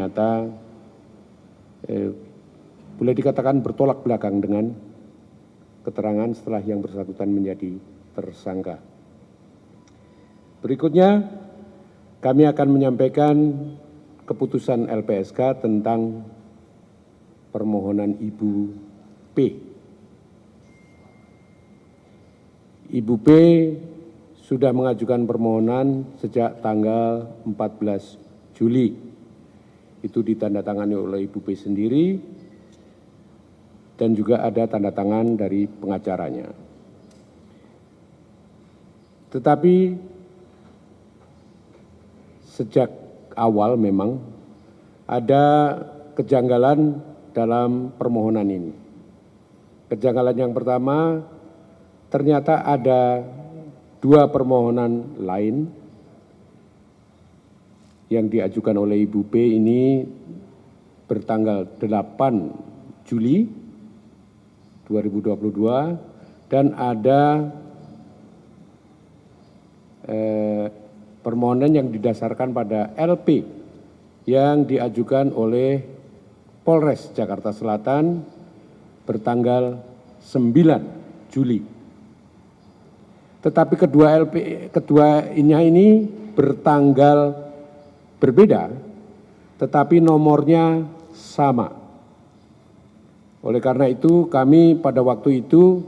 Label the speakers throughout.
Speaker 1: ternyata boleh dikatakan bertolak belakang dengan keterangan setelah yang bersangkutan menjadi tersangka. Berikutnya, kami akan menyampaikan keputusan LPSK tentang permohonan Ibu P. Ibu P sudah mengajukan permohonan sejak tanggal 14 Juli. Itu ditandatangani oleh Ibu P sendiri dan juga ada tanda tangan dari pengacaranya. Tetapi sejak awal memang ada kejanggalan dalam permohonan ini. Kejanggalan yang pertama, ternyata ada 2 permohonan lain yang diajukan oleh Ibu P ini bertanggal 8 Juli 2022 dan ada permohonan yang didasarkan pada LP yang diajukan oleh Polres Jakarta Selatan bertanggal 9 Juli. Tetapi keduanya ini bertanggal berbeda, tetapi nomornya sama. Oleh karena itu kami pada waktu itu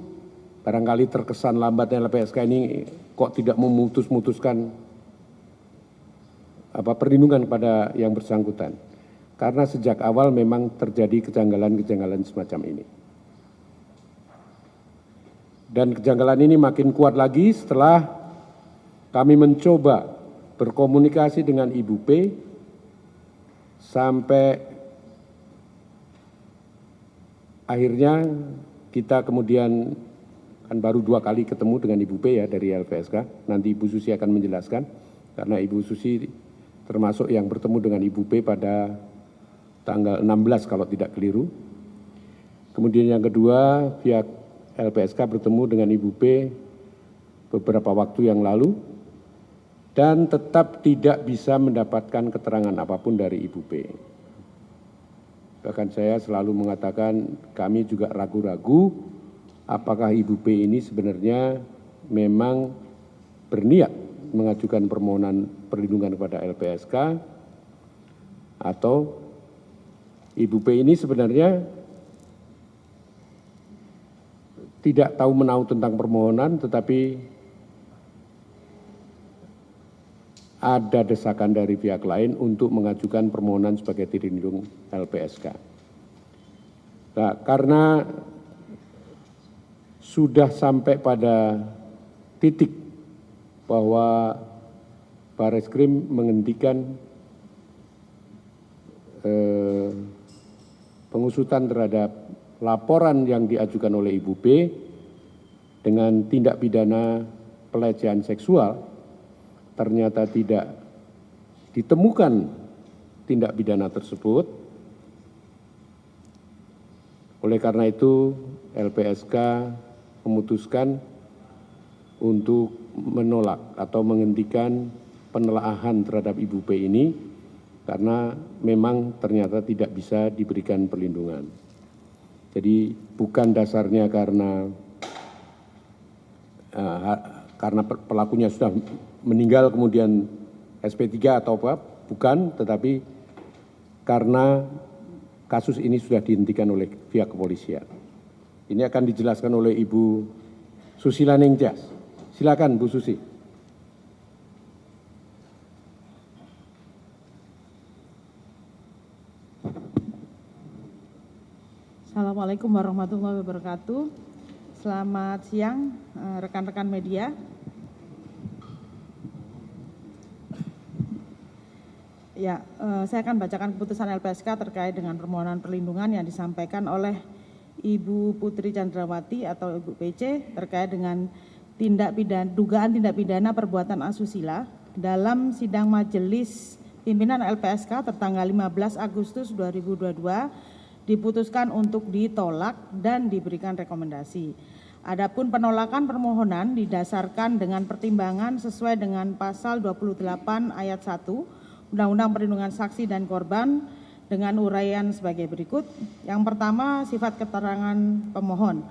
Speaker 1: barangkali terkesan lambatnya LPSK ini kok tidak memutuskan perlindungan kepada yang bersangkutan. Karena sejak awal memang terjadi kejanggalan-kejanggalan semacam ini. Dan kejanggalan ini makin kuat lagi setelah kami mencoba berkomunikasi dengan Ibu P sampai akhirnya kita kemudian kan baru 2 kali ketemu dengan Ibu P ya dari LPSK. Nanti Ibu Susi akan menjelaskan karena Ibu Susi termasuk yang bertemu dengan Ibu P pada tanggal 16 kalau tidak keliru. Kemudian yang kedua, pihak LPSK bertemu dengan Ibu P beberapa waktu yang lalu dan tetap tidak bisa mendapatkan keterangan apapun dari Ibu P. Bahkan saya selalu mengatakan kami juga ragu-ragu apakah Ibu P ini sebenarnya memang berniat mengajukan permohonan perlindungan kepada LPSK atau Ibu P ini sebenarnya tidak tahu menahu tentang permohonan tetapi ada desakan dari pihak lain untuk mengajukan permohonan sebagai dirindung LPSK. Nah, karena sudah sampai pada titik bahwa Barreskrim menghentikan pengusutan terhadap laporan yang diajukan oleh Ibu P dengan tindak pidana pelecehan seksual, ternyata tidak ditemukan tindak pidana tersebut. Oleh karena itu, LPSK memutuskan untuk menolak atau menghentikan penelaahan terhadap Ibu P ini karena memang ternyata tidak bisa diberikan perlindungan. Jadi bukan dasarnya karena pelakunya sudah meninggal kemudian SP3 atau apa, bukan, tetapi karena kasus ini sudah dihentikan oleh pihak kepolisian. Ini akan dijelaskan oleh Ibu Susila Ningtyas. Silakan Bu Susi.
Speaker 2: Assalamualaikum warahmatullahi wabarakatuh. Selamat siang rekan-rekan media. Ya, saya akan bacakan keputusan LPSK terkait dengan permohonan perlindungan yang disampaikan oleh Ibu Putri Chandrawati atau Ibu PC terkait dengan dugaan tindak pidana perbuatan asusila dalam sidang majelis pimpinan LPSK tertanggal 15 Agustus 2022 diputuskan untuk ditolak dan diberikan rekomendasi. Adapun penolakan permohonan didasarkan dengan pertimbangan sesuai dengan pasal 28 ayat 1 Undang-Undang Perlindungan Saksi dan Korban dengan uraian sebagai berikut. Yang pertama, sifat keterangan pemohon.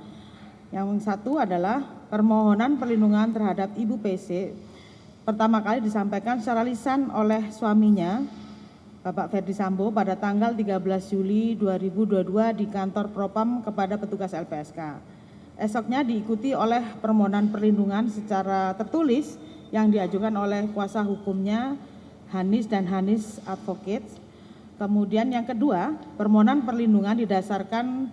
Speaker 2: Yang satu adalah permohonan perlindungan terhadap Ibu PC pertama kali disampaikan secara lisan oleh suaminya, Bapak Ferdi Sambo, pada tanggal 13 Juli 2022 di kantor Propam kepada petugas LPSK. Esoknya diikuti oleh permohonan perlindungan secara tertulis yang diajukan oleh kuasa hukumnya Hanis dan Hanis Advocates. Kemudian yang kedua, permohonan perlindungan didasarkan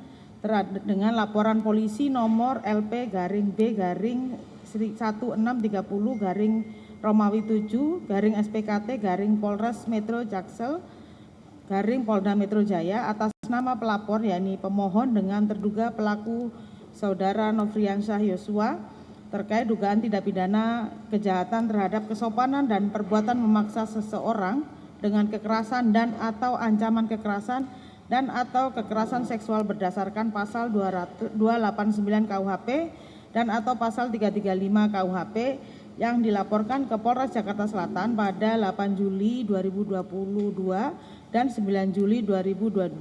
Speaker 2: dengan laporan polisi nomor LP-B-1630-Romawi 7-SPKT-Polres Metro Jaksel-Polda Metro Jaya atas nama pelapor yakni pemohon dengan terduga pelaku Saudara Nofriansyah Yosua terkait dugaan tindak pidana kejahatan terhadap kesopanan dan perbuatan memaksa seseorang dengan kekerasan dan atau ancaman kekerasan dan atau kekerasan seksual berdasarkan pasal 289 KUHP dan atau pasal 335 KUHP yang dilaporkan ke Polres Jakarta Selatan pada 8 Juli 2022 dan 9 Juli 2022.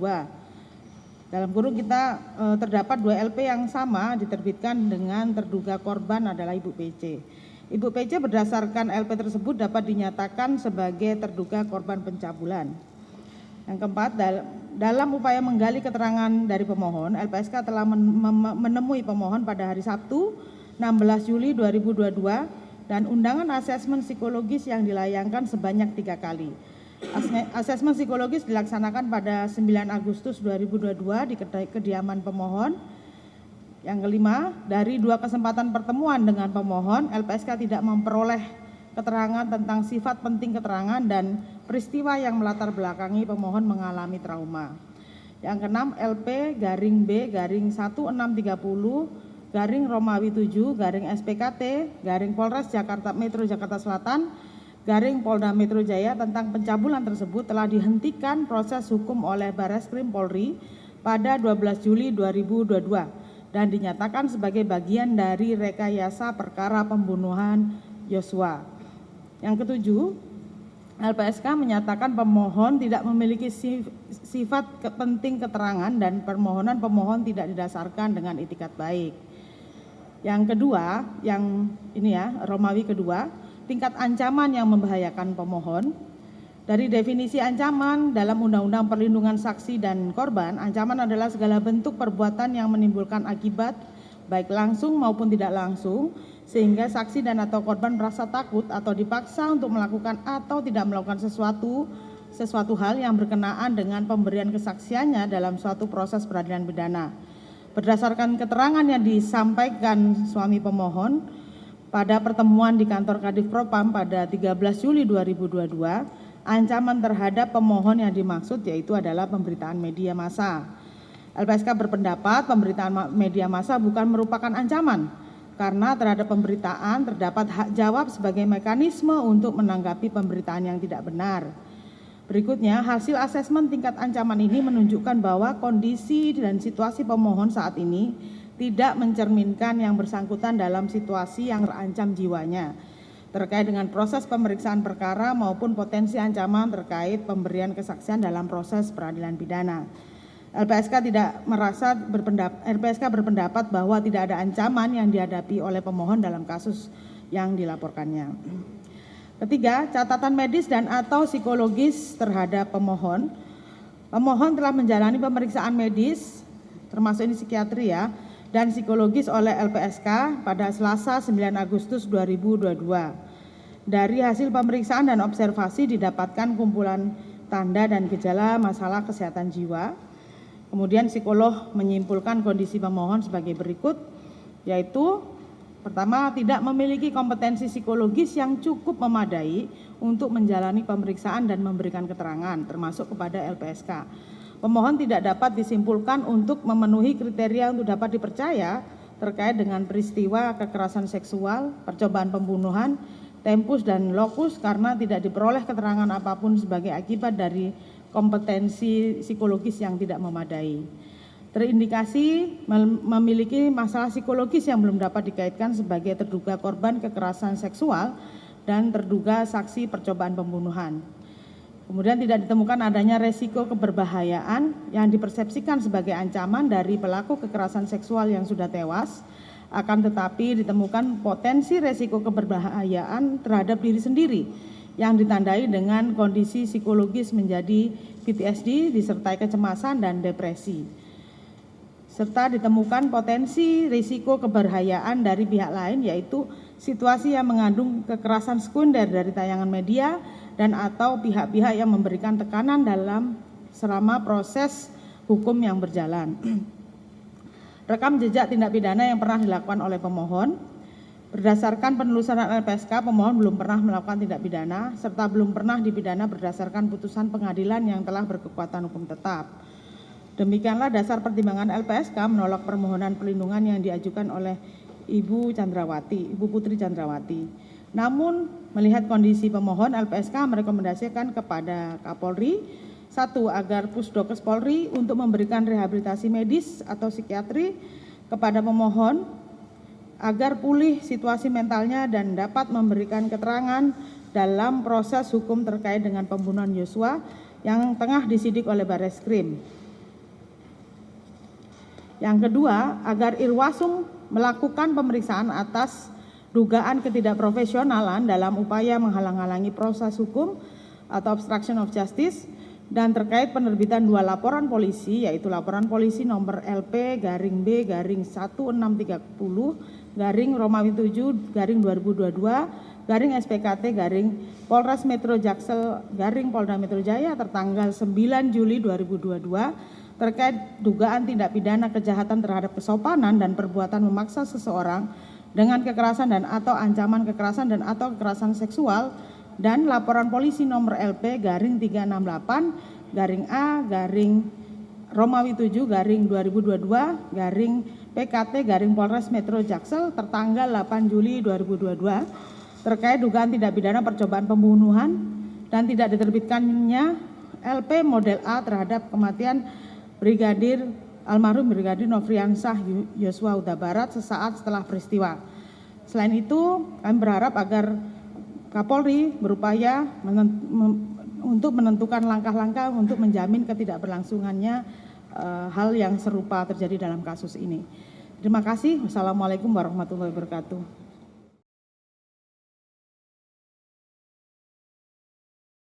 Speaker 2: Dalam kurung kita terdapat 2 LP yang sama diterbitkan dengan terduga korban adalah Ibu PC. Ibu PC berdasarkan LP tersebut dapat dinyatakan sebagai terduga korban pencabulan. Yang keempat, dalam upaya menggali keterangan dari pemohon, LPSK telah menemui pemohon pada hari Sabtu 16 Juli 2022 dan undangan asesmen psikologis yang dilayangkan sebanyak 3 kali. Asesmen psikologis dilaksanakan pada 9 Agustus 2022 di kediaman pemohon. Yang kelima, dari 2 kesempatan pertemuan dengan pemohon, LPSK tidak memperoleh keterangan tentang sifat penting keterangan dan peristiwa yang melatar belakangi pemohon mengalami trauma. Yang keenam, LP-B-1630-Romawi 7-SPKT-Polres Jakarta Metro Jakarta Selatan Polda Metro Jaya tentang pencabulan tersebut telah dihentikan proses hukum oleh Barreskrim Polri pada 12 Juli 2022 dan dinyatakan sebagai bagian dari rekayasa perkara pembunuhan Yosua. Yang ketujuh, LPSK menyatakan pemohon tidak memiliki sifat penting keterangan dan permohonan pemohon tidak didasarkan dengan itikat baik. Yang kedua, yang ini ya, Romawi kedua, tingkat ancaman yang membahayakan pemohon. Dari definisi ancaman dalam Undang-Undang Perlindungan Saksi dan Korban, ancaman adalah segala bentuk perbuatan yang menimbulkan akibat baik langsung maupun tidak langsung sehingga saksi dan atau korban merasa takut atau dipaksa untuk melakukan atau tidak melakukan sesuatu hal yang berkenaan dengan pemberian kesaksiannya dalam suatu proses peradilan pidana. Berdasarkan keterangan yang disampaikan suami pemohon pada pertemuan di kantor Kadif Propam pada 13 Juli 2022, ancaman terhadap pemohon yang dimaksud yaitu adalah pemberitaan media massa. LPSK berpendapat pemberitaan media massa bukan merupakan ancaman karena terhadap pemberitaan terdapat hak jawab sebagai mekanisme untuk menanggapi pemberitaan yang tidak benar. Berikutnya, hasil asesmen tingkat ancaman ini menunjukkan bahwa kondisi dan situasi pemohon saat ini tidak mencerminkan yang bersangkutan dalam situasi yang terancam jiwanya terkait dengan proses pemeriksaan perkara maupun potensi ancaman terkait pemberian kesaksian dalam proses peradilan pidana. LPSK berpendapat bahwa tidak ada ancaman yang dihadapi oleh pemohon dalam kasus yang dilaporkannya. Ketiga, catatan medis dan atau psikologis terhadap pemohon. Pemohon telah menjalani pemeriksaan medis, termasuk ini psikiatri ya, dan psikologis oleh LPSK pada Selasa 9 Agustus 2022. Dari hasil pemeriksaan dan observasi didapatkan kumpulan tanda dan gejala masalah kesehatan jiwa. Kemudian psikolog menyimpulkan kondisi pemohon sebagai berikut, yaitu pertama, tidak memiliki kompetensi psikologis yang cukup memadai untuk menjalani pemeriksaan dan memberikan keterangan, termasuk kepada LPSK. Pemohon tidak dapat disimpulkan untuk memenuhi kriteria untuk dapat dipercaya terkait dengan peristiwa kekerasan seksual, percobaan pembunuhan, tempus dan lokus karena tidak diperoleh keterangan apapun sebagai akibat dari kompetensi psikologis yang tidak memadai. Terindikasi memiliki masalah psikologis yang belum dapat dikaitkan sebagai terduga korban kekerasan seksual dan terduga saksi percobaan pembunuhan. Kemudian tidak ditemukan adanya resiko keberbahayaan yang dipersepsikan sebagai ancaman dari pelaku kekerasan seksual yang sudah tewas, akan tetapi ditemukan potensi resiko keberbahayaan terhadap diri sendiri yang ditandai dengan kondisi psikologis menjadi PTSD disertai kecemasan dan depresi. Serta ditemukan potensi risiko keberbahayaan dari pihak lain, yaitu situasi yang mengandung kekerasan sekunder dari tayangan media dan atau pihak-pihak yang memberikan tekanan selama proses hukum yang berjalan. Rekam jejak tindak pidana yang pernah dilakukan oleh pemohon. Berdasarkan penelusuran LPSK, pemohon belum pernah melakukan tindak pidana serta belum pernah dipidana berdasarkan putusan pengadilan yang telah berkekuatan hukum tetap. Demikianlah dasar pertimbangan LPSK menolak permohonan perlindungan yang diajukan oleh Ibu Putri Chandrawati. Namun, melihat kondisi pemohon, LPSK merekomendasikan kepada Kapolri, 1. Agar Pusdokes Polri untuk memberikan rehabilitasi medis atau psikiatri kepada pemohon agar pulih situasi mentalnya dan dapat memberikan keterangan dalam proses hukum terkait dengan pembunuhan Yosua yang tengah disidik oleh Barreskrim. Yang kedua, agar Irwasum melakukan pemeriksaan atas dugaan ketidakprofesionalan dalam upaya menghalang-halangi proses hukum atau obstruction of justice dan terkait penerbitan 2 laporan polisi, yaitu laporan polisi nomor LP-B-1630/2022/SPKT/Polres Metro Jaksel/Polda Metro Jaya tertanggal 9 Juli 2022 terkait dugaan tindak pidana kejahatan terhadap kesopanan dan perbuatan memaksa seseorang dengan kekerasan dan atau ancaman kekerasan dan atau kekerasan seksual, dan laporan polisi nomor LP-A-7/2022/PKT/Polres Metro Jaksel tertanggal 8 Juli 2022 terkait dugaan tindak pidana percobaan pembunuhan dan tidak diterbitkannya LP model A terhadap kematian almarhum Brigadir Nofriansah Yosua Huta Barat sesaat setelah peristiwa. Selain itu, kami berharap agar Kapolri berupaya untuk menentukan langkah-langkah untuk menjamin ketidakberlangsungannya hal yang serupa terjadi dalam kasus ini. Terima kasih. Wassalamualaikum warahmatullahi wabarakatuh.